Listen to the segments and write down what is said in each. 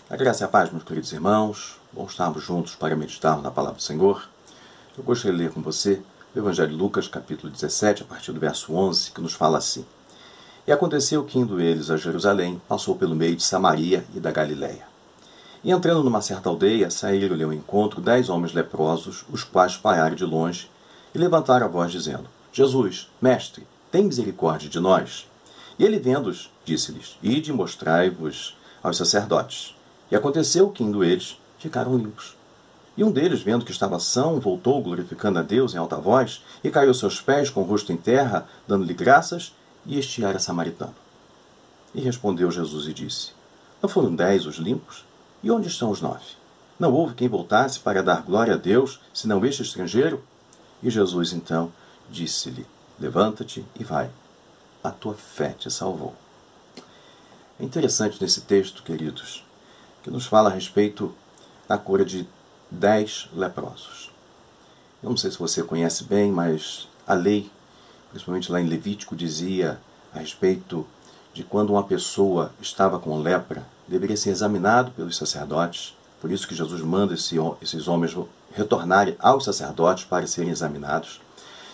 A graça e a paz, meus queridos irmãos. Bom estarmos juntos para meditarmos na palavra do Senhor. Eu gostaria de ler com você o Evangelho de Lucas, capítulo 17, a partir do verso 11, que nos fala assim. E aconteceu que, indo eles a Jerusalém, passou pelo meio de Samaria e da Galiléia. E entrando numa certa aldeia, saíram-lhe ao encontro 10 homens leprosos, os quais pararam de longe e levantaram a voz, dizendo: Jesus, mestre, tem misericórdia de nós. E ele, vendo-os, disse-lhes: Ide e mostrai-vos aos sacerdotes. E aconteceu que, indo eles, ficaram limpos. E um deles, vendo que estava são, voltou, glorificando a Deus em alta voz, e caiu aos seus pés com o rosto em terra, dando-lhe graças, e este era samaritano. E respondeu Jesus e disse: Não foram 10 os limpos? E onde estão os 9? Não houve quem voltasse para dar glória a Deus, senão este estrangeiro? E Jesus então disse-lhe: Levanta-te e vai. A tua fé te salvou. É interessante nesse texto, queridos, que nos fala a respeito da cura de 10 leprosos. Eu não sei se você conhece bem, mas a lei, principalmente lá em Levítico, dizia a respeito de quando uma pessoa estava com lepra, deveria ser examinado pelos sacerdotes. Por isso que Jesus manda esses homens retornarem aos sacerdotes para serem examinados.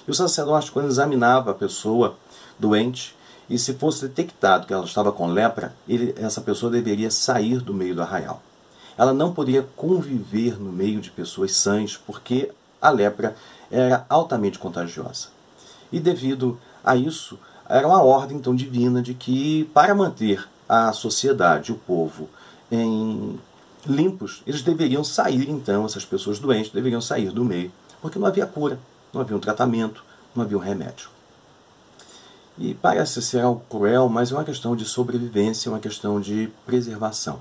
E o sacerdote, quando examinava a pessoa doente, e se fosse detectado que ela estava com lepra, essa pessoa deveria sair do meio do arraial. Ela não poderia conviver no meio de pessoas sãs, porque a lepra era altamente contagiosa. E devido a isso, era uma ordem então divina de que, para manter a sociedade, o povo, limpos, eles deveriam sair então, essas pessoas doentes deveriam sair do meio, porque não havia cura, não havia um tratamento, não havia um remédio. E parece ser algo cruel, mas é uma questão de sobrevivência, uma questão de preservação.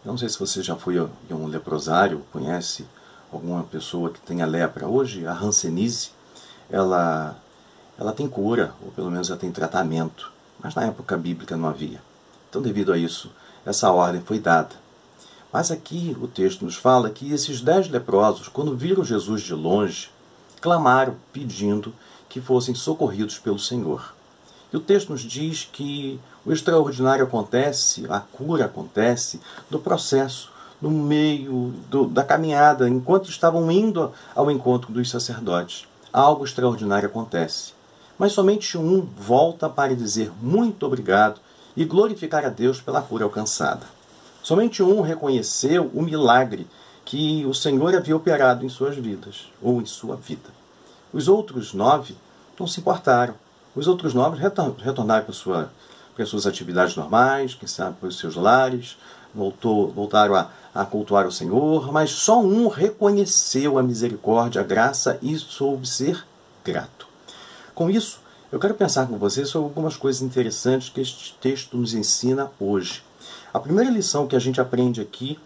Eu não sei se você já foi em um leprosário, conhece alguma pessoa que tenha lepra. Hoje, a hanseníase, ela tem cura, ou pelo menos ela tem tratamento, mas na época bíblica não havia. Então, devido a isso, essa ordem foi dada. Mas aqui o texto nos fala que esses 10 leprosos, quando viram Jesus de longe, clamaram pedindo que fossem socorridos pelo Senhor. E o texto nos diz que o extraordinário acontece, a cura acontece no processo, no meio da caminhada, enquanto estavam indo ao encontro dos sacerdotes. Algo extraordinário acontece. Mas somente um volta para dizer muito obrigado e glorificar a Deus pela cura alcançada. Somente um reconheceu o milagre que o Senhor havia operado em suas vidas, ou em sua vida. Os outros 9 não se importaram. Os outros 9 retornaram para suas atividades normais, quem sabe para os seus lares, voltaram a cultuar o Senhor, mas só um reconheceu a misericórdia, a graça e soube ser grato. Com isso, eu quero pensar com vocês sobre algumas coisas interessantes que este texto nos ensina hoje. A primeira lição que a gente aprende aqui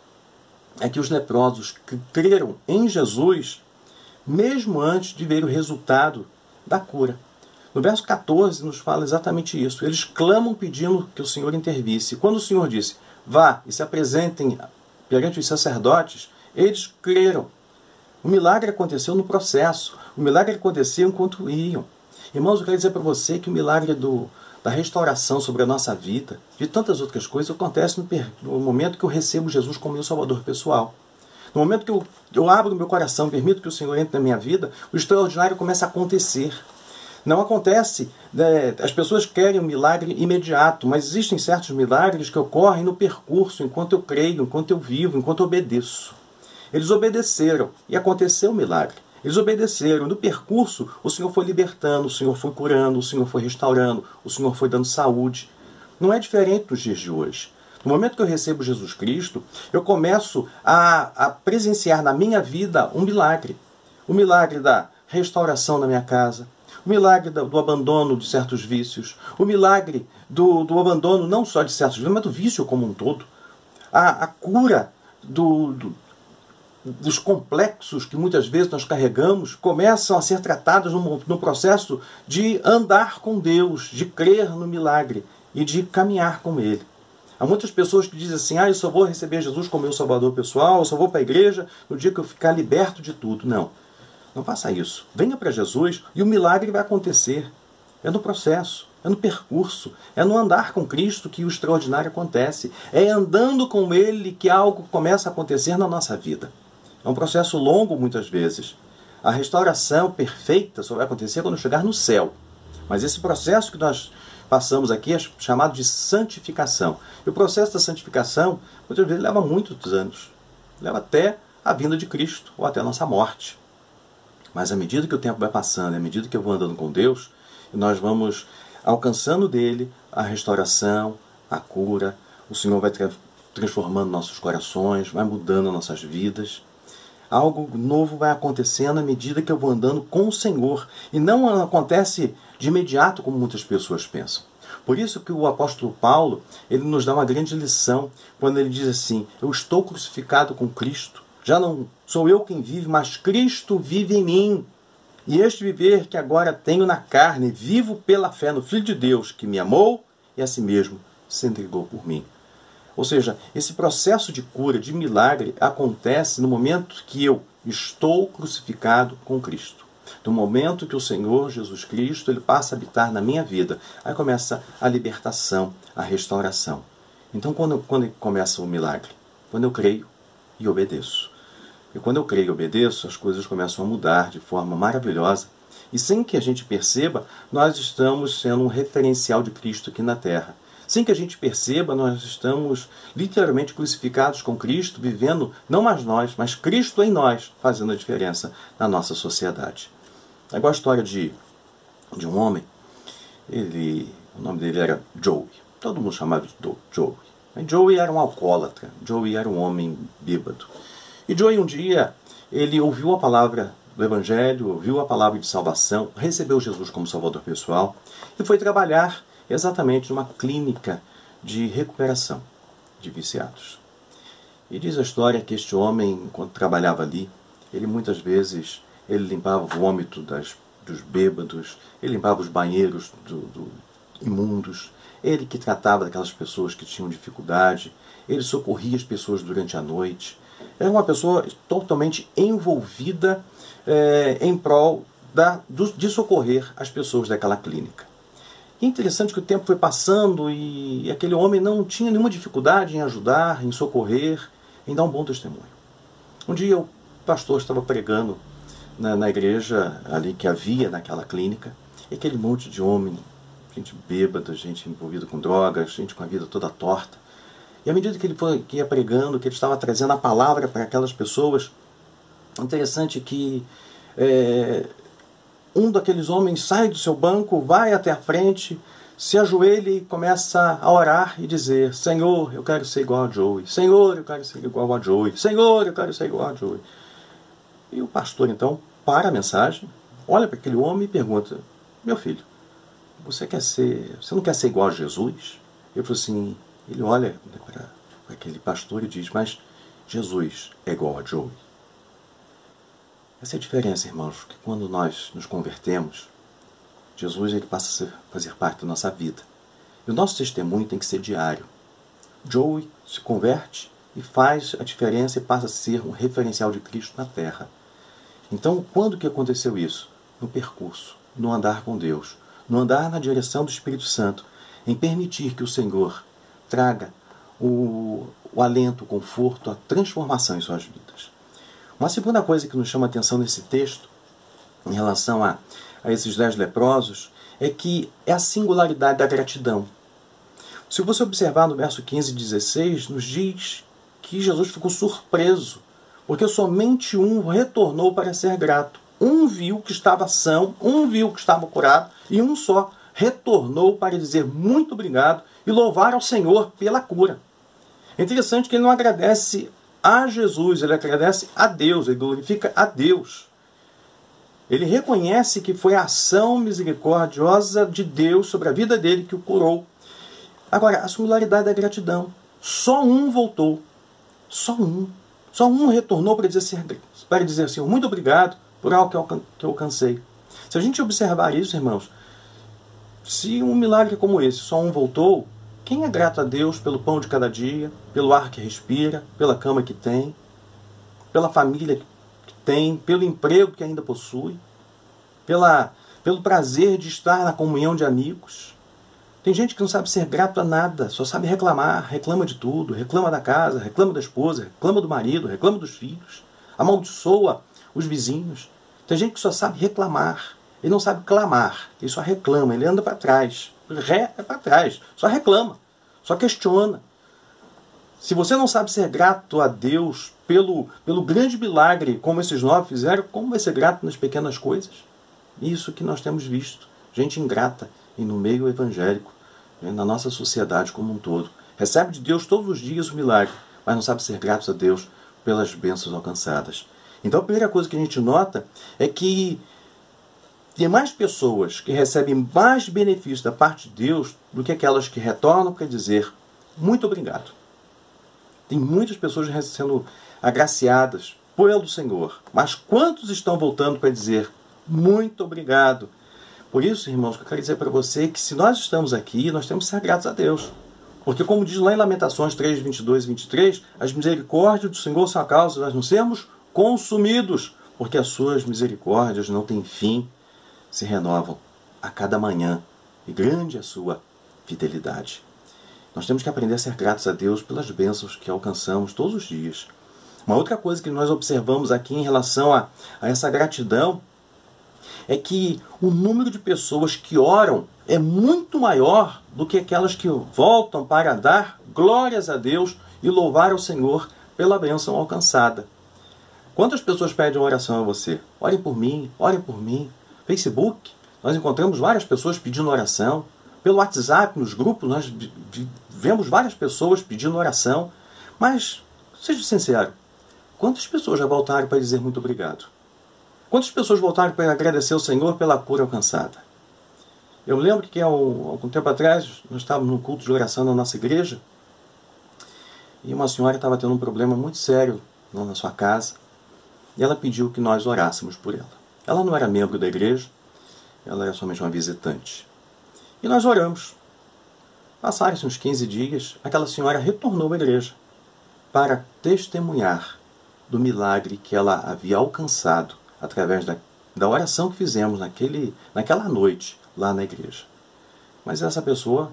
é que os leprosos que creram em Jesus, mesmo antes de ver o resultado da cura. No verso 14 nos fala exatamente isso. Eles clamam pedindo que o Senhor intervisse. Quando o Senhor disse, vá e se apresentem perante os sacerdotes, eles creram. O milagre aconteceu no processo. O milagre aconteceu enquanto iam. Irmãos, eu quero dizer para você que o milagre da restauração sobre a nossa vida, de tantas outras coisas, acontece no momento que eu recebo Jesus como meu Salvador pessoal. No momento que eu abro o meu coração, permito que o Senhor entre na minha vida, o extraordinário começa a acontecer. Não acontece, as pessoas querem um milagre imediato, mas existem certos milagres que ocorrem no percurso, enquanto eu creio, enquanto eu vivo, enquanto eu obedeço. Eles obedeceram e aconteceu o milagre. Eles obedeceram. No percurso, o Senhor foi libertando, o Senhor foi curando, o Senhor foi restaurando, o Senhor foi dando saúde. Não é diferente nos dias de hoje. No momento que eu recebo Jesus Cristo, eu começo a presenciar na minha vida um milagre. O milagre da restauração da minha casa, o milagre do abandono de certos vícios, o milagre do abandono não só de certos vícios, mas do vício como um todo, a cura dos complexos que muitas vezes nós carregamos começam a ser tratados no processo de andar com Deus, de crer no milagre e de caminhar com Ele. Há muitas pessoas que dizem assim, eu só vou receber Jesus como meu Salvador pessoal, eu só vou para a igreja no dia que eu ficar liberto de tudo. Não faça isso. Venha para Jesus e o milagre vai acontecer. É no processo. É no percurso, é no andar com Cristo que o extraordinário acontece. É andando com Ele que algo começa a acontecer na nossa vida. É um processo longo muitas vezes. A restauração perfeita só vai acontecer quando chegar no céu. Mas esse processo que nós passamos aqui é chamado de santificação. E o processo da santificação, muitas vezes, leva muitos anos. Leva até a vinda de Cristo, ou até a nossa morte. Mas à medida que o tempo vai passando, à medida que eu vou andando com Deus, nós vamos alcançando dele a restauração, a cura. O Senhor vai transformando nossos corações, vai mudando nossas vidas. Algo novo vai acontecendo à medida que eu vou andando com o Senhor. E não acontece de imediato como muitas pessoas pensam. Por isso que o apóstolo Paulo, ele nos dá uma grande lição quando ele diz assim: eu estou crucificado com Cristo. Já não sou eu quem vive, mas Cristo vive em mim. E este viver que agora tenho na carne, vivo pela fé no Filho de Deus, que me amou e a si mesmo se entregou por mim. Ou seja, esse processo de cura, de milagre, acontece no momento que eu estou crucificado com Cristo. No momento que o Senhor Jesus Cristo ele passa a habitar na minha vida. Aí começa a libertação, a restauração. Então, quando começa o milagre? Quando eu creio e obedeço. E quando eu creio e obedeço, as coisas começam a mudar de forma maravilhosa. E sem que a gente perceba, nós estamos sendo um referencial de Cristo aqui na Terra. Sem que a gente perceba, nós estamos literalmente crucificados com Cristo, vivendo não mais nós, mas Cristo em nós, fazendo a diferença na nossa sociedade. É igual a história de um homem, o nome dele era Joey. Todo mundo chamava de Joey. Mas Joey era um alcoólatra, Joey era um homem bêbado. E Joey um dia, ele ouviu a palavra do Evangelho, ouviu a palavra de salvação, recebeu Jesus como Salvador pessoal e foi trabalhar exatamente numa clínica de recuperação de viciados. E diz a história que este homem, enquanto trabalhava ali, ele muitas vezes ele limpava o vômito dos bêbados, ele limpava os banheiros imundos, ele que tratava daquelas pessoas que tinham dificuldade, ele socorria as pessoas durante a noite. Era uma pessoa totalmente envolvida em prol de socorrer as pessoas daquela clínica. E é interessante que o tempo foi passando e aquele homem não tinha nenhuma dificuldade em ajudar, em socorrer, em dar um bom testemunho. Um dia o pastor estava pregando na igreja ali que havia naquela clínica, e aquele monte de homem, gente bêbada, gente envolvida com drogas, gente com a vida toda torta. E à medida que ele ia pregando, que ele estava trazendo a palavra para aquelas pessoas, interessante que um daqueles homens sai do seu banco, vai até a frente, se ajoelha e começa a orar e dizer: Senhor, eu quero ser igual a Joey. Senhor, eu quero ser igual a Joey. Senhor, eu quero ser igual a Joey. E o pastor então para a mensagem, olha para aquele homem e pergunta: meu filho, você não quer ser igual a Jesus? Eu falei assim, ele olha para aquele pastor e diz: mas Jesus é igual a Joey. Essa é a diferença, irmãos, que quando nós nos convertemos, Jesus ele passa a fazer parte da nossa vida. E o nosso testemunho tem que ser diário. Joey se converte e faz a diferença e passa a ser um referencial de Cristo na terra. Então, quando que aconteceu isso? No percurso, no andar com Deus, no andar na direção do Espírito Santo, em permitir que o Senhor traga o alento, o conforto, a transformação em suas vidas. Uma segunda coisa que nos chama a atenção nesse texto, em relação a esses 10 leprosos, é que é a singularidade da gratidão. Se você observar no verso 15 e 16, nos diz que Jesus ficou surpreso, porque somente um retornou para ser grato. Um viu que estava são, um viu que estava curado, e um só retornou para dizer muito obrigado e louvar ao Senhor pela cura. É interessante que ele não agradece a Jesus, ele agradece a Deus, ele glorifica a Deus. Ele reconhece que foi a ação misericordiosa de Deus sobre a vida dele que o curou. Agora, a singularidade da gratidão. Só um voltou. Só um. Só um retornou para dizer assim, muito obrigado por algo que eu alcancei. Se a gente observar isso, irmãos, se um milagre como esse, só um voltou, quem é grato a Deus pelo pão de cada dia, pelo ar que respira, pela cama que tem, pela família que tem, pelo emprego que ainda possui, pelo prazer de estar na comunhão de amigos? Tem gente que não sabe ser grato a nada, só sabe reclamar, reclama de tudo, reclama da casa, reclama da esposa, reclama do marido, reclama dos filhos, amaldiçoa os vizinhos. Tem gente que só sabe reclamar, ele não sabe clamar, ele só reclama, ele anda para trás. Ré é para trás, só reclama, só questiona. Se você não sabe ser grato a Deus pelo grande milagre, como esses 9 fizeram, como vai ser grato nas pequenas coisas? Isso que nós temos visto. Gente ingrata e no meio evangélico, na nossa sociedade como um todo. Recebe de Deus todos os dias o milagre, mas não sabe ser gratos a Deus pelas bênçãos alcançadas. Então a primeira coisa que a gente nota é que tem mais pessoas que recebem mais benefícios da parte de Deus do que aquelas que retornam para dizer muito obrigado. Tem muitas pessoas sendo agraciadas pelo Senhor, mas quantos estão voltando para dizer muito obrigado? Por isso, irmãos, eu quero dizer para você que se nós estamos aqui, nós temos que ser gratos a Deus. Porque como diz lá em Lamentações 3, 22 e 23, as misericórdias do Senhor são a causa de nós não sermos consumidos, porque as suas misericórdias não têm fim, se renovam a cada manhã, e grande é a sua fidelidade. Nós temos que aprender a ser gratos a Deus pelas bênçãos que alcançamos todos os dias. Uma outra coisa que nós observamos aqui em relação a essa gratidão é que o número de pessoas que oram é muito maior do que aquelas que voltam para dar glórias a Deus e louvar ao Senhor pela bênção alcançada. Quantas pessoas pedem oração a você? Orem por mim, orem por mim. Facebook, nós encontramos várias pessoas pedindo oração. Pelo WhatsApp, nos grupos, nós vemos várias pessoas pedindo oração. Mas, seja sincero, quantas pessoas já voltaram para dizer muito obrigado? Quantas pessoas voltaram para agradecer ao Senhor pela cura alcançada? Eu lembro que há algum tempo atrás, nós estávamos num culto de oração na nossa igreja, e uma senhora estava tendo um problema muito sério na sua casa, e ela pediu que nós orássemos por ela. Ela não era membro da igreja, ela era somente uma visitante. E nós oramos. Passaram-se uns 15 dias, aquela senhora retornou à igreja para testemunhar do milagre que ela havia alcançado através da oração que fizemos naquela noite lá na igreja. Mas essa pessoa,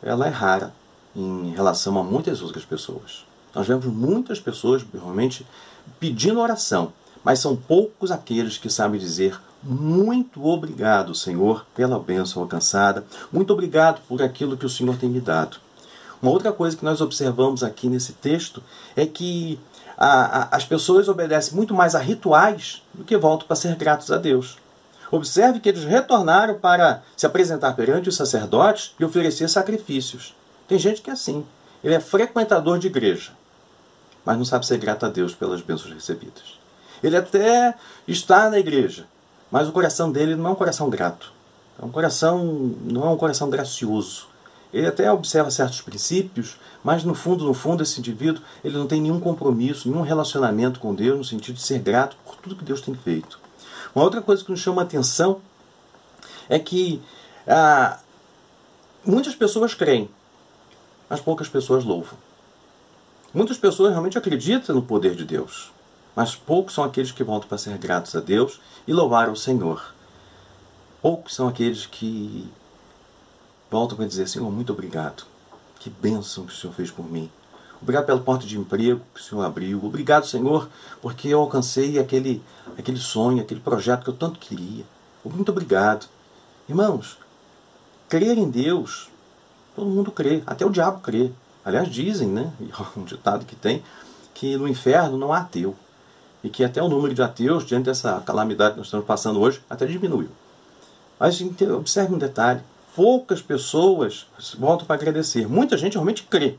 ela é rara em relação a muitas outras pessoas. Nós vemos muitas pessoas realmente pedindo oração, mas são poucos aqueles que sabem dizer muito obrigado, Senhor, pela bênção alcançada, muito obrigado por aquilo que o Senhor tem me dado. Uma outra coisa que nós observamos aqui nesse texto é que as pessoas obedecem muito mais a rituais do que voltam para ser gratos a Deus. Observe que eles retornaram para se apresentar perante os sacerdotes e oferecer sacrifícios. Tem gente que é assim. Ele é frequentador de igreja, mas não sabe ser grato a Deus pelas bênçãos recebidas. Ele até está na igreja, mas o coração dele não é um coração grato. Não é um coração gracioso. Ele até observa certos princípios, mas no fundo, esse indivíduo ele não tem nenhum compromisso, nenhum relacionamento com Deus, no sentido de ser grato por tudo que Deus tem feito. Uma outra coisa que nos chama a atenção é que muitas pessoas creem, mas poucas pessoas louvam. Muitas pessoas realmente acreditam no poder de Deus, mas poucos são aqueles que voltam para ser gratos a Deus e louvar ao Senhor. Poucos são aqueles que voltam para dizer, Senhor, muito obrigado. Que bênção que o Senhor fez por mim. Obrigado pela porta de emprego que o Senhor abriu. Obrigado, Senhor, porque eu alcancei aquele sonho, aquele projeto que eu tanto queria. Muito obrigado. Irmãos, crer em Deus, todo mundo crê, até o diabo crê. Aliás, dizem, né, um ditado que tem, que no inferno não há ateu. E que até o número de ateus, diante dessa calamidade que nós estamos passando hoje, até diminuiu. Mas observe um detalhe. Poucas pessoas voltam para agradecer. Muita gente realmente crê.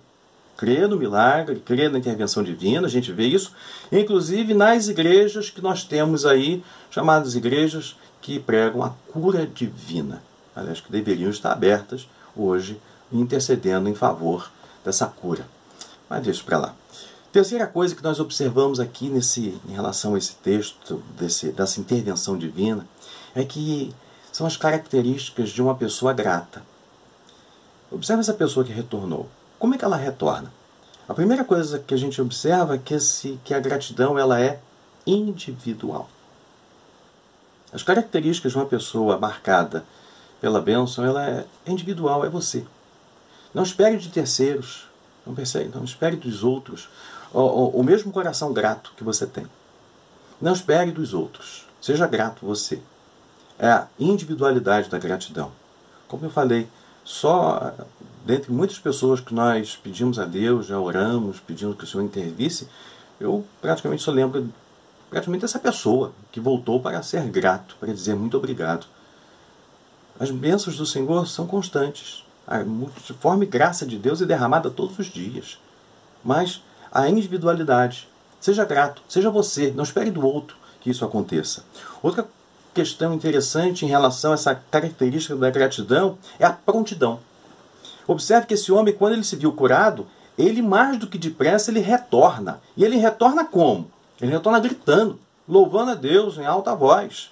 Crê no milagre, crê na intervenção divina. A gente vê isso, inclusive nas igrejas que nós temos aí, chamadas igrejas que pregam a cura divina. Aliás, que deveriam estar abertas hoje, intercedendo em favor dessa cura. Mas deixa para lá. Terceira coisa que nós observamos aqui em relação a esse texto, dessa intervenção divina, é que são as características de uma pessoa grata. Observe essa pessoa que retornou. Como é que ela retorna? A primeira coisa que a gente observa é que a gratidão ela é individual. As características de uma pessoa marcada pela bênção, ela é individual, é você. Não espere de terceiros, não espere dos outros o mesmo coração grato que você tem. Não espere dos outros, seja grato você. É a individualidade da gratidão. Como eu falei, só dentre muitas pessoas que nós pedimos a Deus, já oramos, pedindo que o Senhor intervisse, eu praticamente só lembro dessa pessoa que voltou para ser grato, para dizer muito obrigado. As bênçãos do Senhor são constantes. A multiforme graça de Deus é derramada todos os dias. Mas a individualidade, seja grato, seja você, não espere do outro que isso aconteça. Outra questão interessante em relação a essa característica da gratidão é a prontidão. Observe que esse homem, quando ele se viu curado, ele mais do que depressa ele retorna. E ele retorna como? Ele retorna gritando, louvando a Deus em alta voz.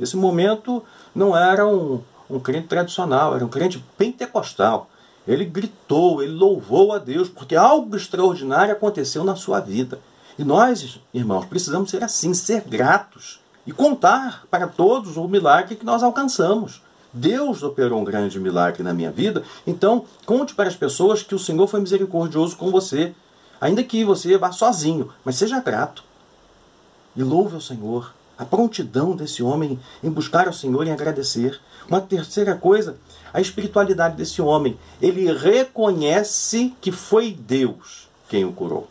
Nesse momento não era um crente tradicional, era um crente pentecostal. Ele gritou, ele louvou a Deus, porque algo extraordinário aconteceu na sua vida. E nós, irmãos, precisamos ser assim, ser gratos e contar para todos o milagre que nós alcançamos. Deus operou um grande milagre na minha vida, então conte para as pessoas que o Senhor foi misericordioso com você, ainda que você vá sozinho, mas seja grato. E louve ao Senhor. A prontidão desse homem em buscar ao Senhor e agradecer. Uma terceira coisa, a espiritualidade desse homem. Ele reconhece que foi Deus quem o curou.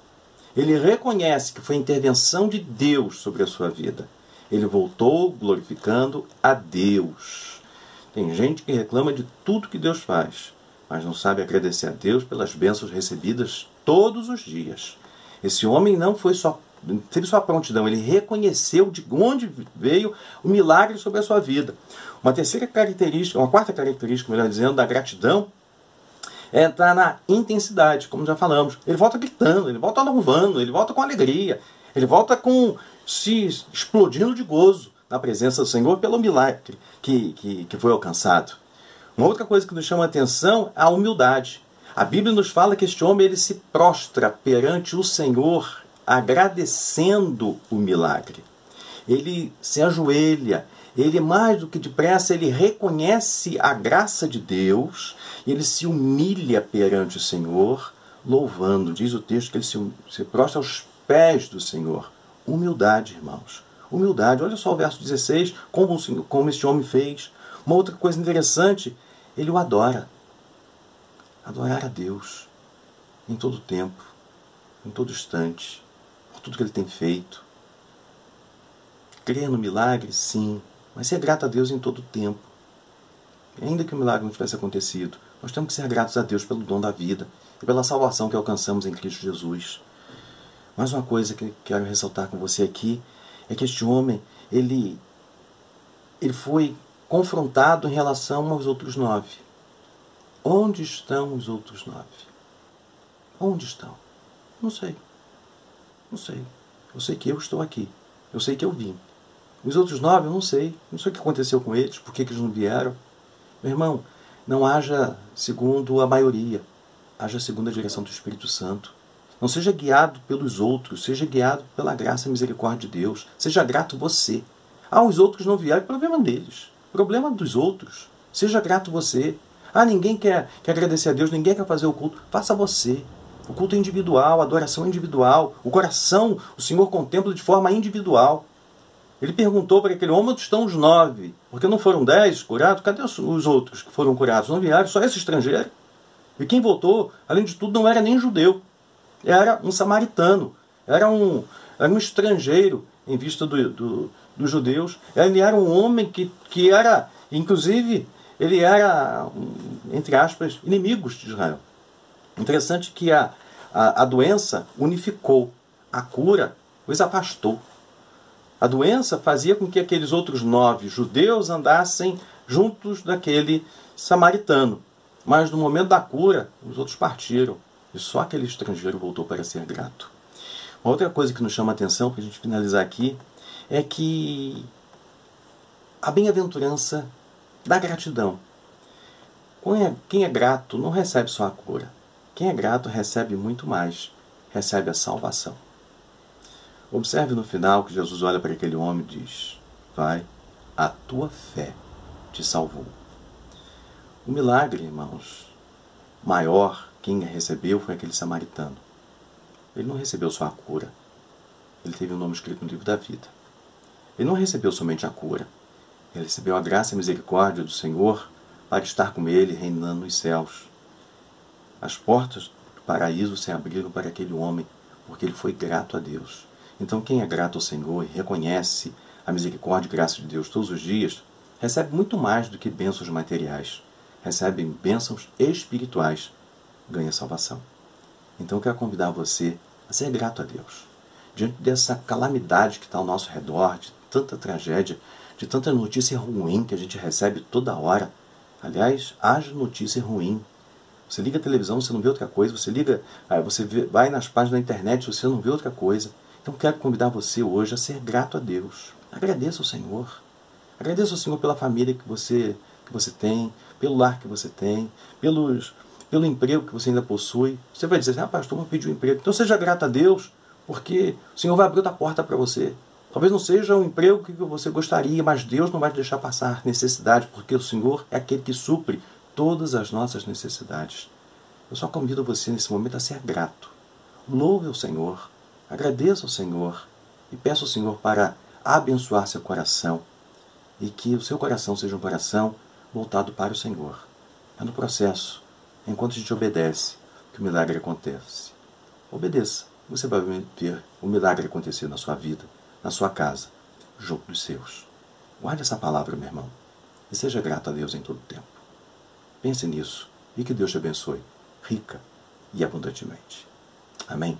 Ele reconhece que foi a intervenção de Deus sobre a sua vida. Ele voltou glorificando a Deus. Tem gente que reclama de tudo que Deus faz, mas não sabe agradecer a Deus pelas bênçãos recebidas todos os dias. Esse homem não teve sua prontidão, ele reconheceu de onde veio o milagre sobre a sua vida. Uma quarta característica, melhor dizendo, da gratidão está na intensidade, como já falamos. Ele volta gritando, ele volta louvando, ele volta com alegria, ele volta se explodindo de gozo na presença do Senhor pelo milagre que foi alcançado. Uma outra coisa que nos chama a atenção é a humildade. A Bíblia nos fala que este homem ele se prostra perante o Senhor agradecendo o milagre. Ele se ajoelha, ele mais do que depressa, ele reconhece a graça de Deus, ele se humilha perante o Senhor, louvando. Diz o texto que ele se prostra aos pés do Senhor. Humildade, irmãos. Humildade. Olha só o verso 16, como este homem fez. Uma outra coisa interessante, ele o adora. Adorar a Deus em todo tempo, em todo instante, por tudo que ele tem feito. Crer no milagre, sim, mas ser grato a Deus em todo tempo. Ainda que o milagre não tivesse acontecido, nós temos que ser gratos a Deus pelo dom da vida e pela salvação que alcançamos em Cristo Jesus. Mais uma coisa que quero ressaltar com você aqui é que este homem, ele foi confrontado em relação aos outros 9. Onde estão os outros 9? Onde estão? Não sei. Não sei. Eu sei que eu estou aqui. Eu sei que eu vim. Os outros 9 eu não sei. Não sei o que aconteceu com eles, por que eles não vieram. Meu irmão, não haja segundo a maioria. Haja segundo a direção do Espírito Santo. Não seja guiado pelos outros, seja guiado pela graça e misericórdia de Deus. Seja grato você. Os outros não vieram, problema deles. Problema dos outros. Seja grato você. Ninguém quer agradecer a Deus, ninguém quer fazer o culto. Faça você. O culto é individual, a adoração é individual. O coração, o Senhor contempla de forma individual. Ele perguntou para aquele homem: onde estão os 9? Porque não foram 10 curados? Cadê os outros que foram curados? Não vieram, só esse estrangeiro. E quem voltou, além de tudo, não era nem judeu. Era um samaritano. Era um estrangeiro em vista dos judeus. Ele era um homem que era, inclusive, ele era, entre aspas, inimigos de Israel. Interessante que a doença unificou, a cura os afastou. A doença fazia com que aqueles outros 9 judeus andassem juntos daquele samaritano. Mas no momento da cura, os outros partiram. E só aquele estrangeiro voltou para ser grato. Uma outra coisa que nos chama a atenção, para a gente finalizar aqui, é que a bem-aventurança da gratidão. Quem é grato não recebe só a cura. Quem é grato recebe muito mais. Recebe a salvação. Observe no final que Jesus olha para aquele homem e diz: Vai, a tua fé te salvou. O milagre, irmãos, maior, quem recebeu foi aquele samaritano. Ele não recebeu só a cura. Ele teve um nome escrito no livro da vida. Ele não recebeu somente a cura. Ele recebeu a graça e a misericórdia do Senhor para estar com ele, reinando nos céus. As portas do paraíso se abriram para aquele homem, porque ele foi grato a Deus. Então, quem é grato ao Senhor e reconhece a misericórdia e graça de Deus todos os dias, recebe muito mais do que bênçãos materiais. Recebe bênçãos espirituais, ganha salvação. Então, eu quero convidar você a ser grato a Deus. Diante dessa calamidade que está ao nosso redor, de tanta tragédia, de tanta notícia ruim que a gente recebe toda hora. Aliás, haja notícia ruim. Você liga a televisão, você não vê outra coisa. Vai nas páginas da internet, você não vê outra coisa. Então, quero convidar você hoje a ser grato a Deus. Agradeça ao Senhor. Agradeça ao Senhor pela família que você tem, pelo lar que você tem, pelo emprego que você ainda possui. Você vai dizer assim, pastor, eu pedi um emprego. Então seja grato a Deus, porque o Senhor vai abrir outra porta para você. Talvez não seja o emprego que você gostaria, mas Deus não vai te deixar passar necessidade, porque o Senhor é aquele que supre todas as nossas necessidades. Eu só convido você nesse momento a ser grato. Louve ao Senhor, agradeça ao Senhor e peça ao Senhor para abençoar seu coração e que o seu coração seja um coração voltado para o Senhor. É no processo, enquanto a gente obedece, que o milagre acontece. Obedeça, você vai ver o milagre acontecer na sua vida, na sua casa, junto dos seus. Guarde essa palavra, meu irmão, e seja grato a Deus em todo o tempo. Pense nisso e que Deus te abençoe, rica e abundantemente. Amém?